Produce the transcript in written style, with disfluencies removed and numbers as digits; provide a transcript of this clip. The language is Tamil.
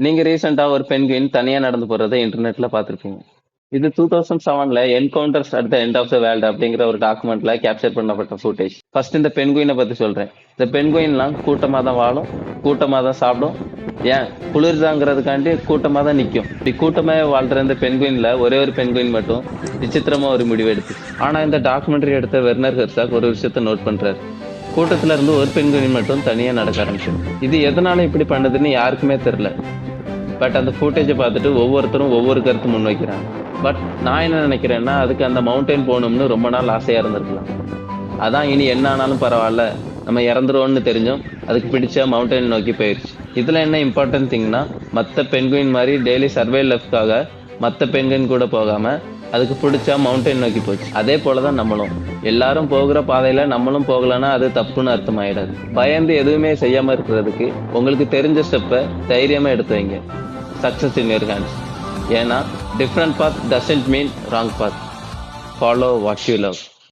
நீங்க ரீசெண்டா ஒரு பெண்குயின் தனியா நடந்து போறதை இன்டர்நெட்ல பார்த்திருப்பீங்க. இது 2007ல Encounters at the End of the World அப்படிங்கிற ஒரு டாக்குமெண்ட்ல கேப்சர் பண்ணப்பட்ட ஃபுட்டேஜ். ஃபர்ஸ்ட் இந்த பெண்குயினை பத்தி சொல்றேன். இந்த பெண்குயின்லாம் கூட்டமா தான் வாழும், கூட்டமா தான் சாப்பிடும். ஏன் குளிர்தாங்கிறதுக்காண்டி கூட்டமா தான் நிக்கும். இப்படி கூட்டமா வாழ்ற இந்த பெண்குயின்ல ஒரே ஒரு பெண்குயின் மட்டும் விசித்திரமா ஒரு முடிவு எடுத்து. ஆனா இந்த டாக்குமெண்ட்ரி எடுத்த வெர்னர் ஹெர்சாக் ஒரு விஷயத்த நோட் பண்றாரு. கூட்டத்துல இருந்து ஒரு பெண்குயின் மட்டும் தனியா நடக்க ஆரம்பிச்சிடும். இது எதனால இப்படி பண்ணுதுன்னு யாருக்குமே தெரியல. பட் அந்த ஃபுட்டேஜை பார்த்துட்டு ஒவ்வொருத்தரும் ஒவ்வொரு கருத்து முன் வைக்கிறாங்க. பட் நான் என்ன நினைக்கிறேன்னா அதுக்கு அந்த மவுண்டைன் போகணும்னு ரொம்ப நாள் ஆசையா இருந்திருக்கலாம். அதான் இனி என்ன ஆனாலும் பரவாயில்ல, நம்ம இறந்துருவோம்னு தெரிஞ்சும் அதுக்கு பிடிச்ச மவுண்டைன் நோக்கி போயிடுச்சு. இதுல என்ன இம்பார்ட்டன்ட் திங்னா, மற்ற பெண்குயின் மாதிரி டெய்லி சர்வே லைஃப்காக மற்ற பெண்குயின் கூட போகாம அதுக்கு பிடிச்ச மவுண்டைன் நோக்கி போச்சு. அதே போலதான் நம்மளும் எல்லாரும் போகிற பாதையில நம்மளும் போகலன்னா அது தப்புன்னு அர்த்தம் ஆயிடாது. பயந்து எதுவுமே செய்யாம இருக்கிறதுக்கு உங்களுக்கு தெரிஞ்ச ஸ்டெப்பை தைரியமா எடுத்து வைங்க. Success in your hands. ஏன்னா different path doesn't mean wrong path. Follow what you love.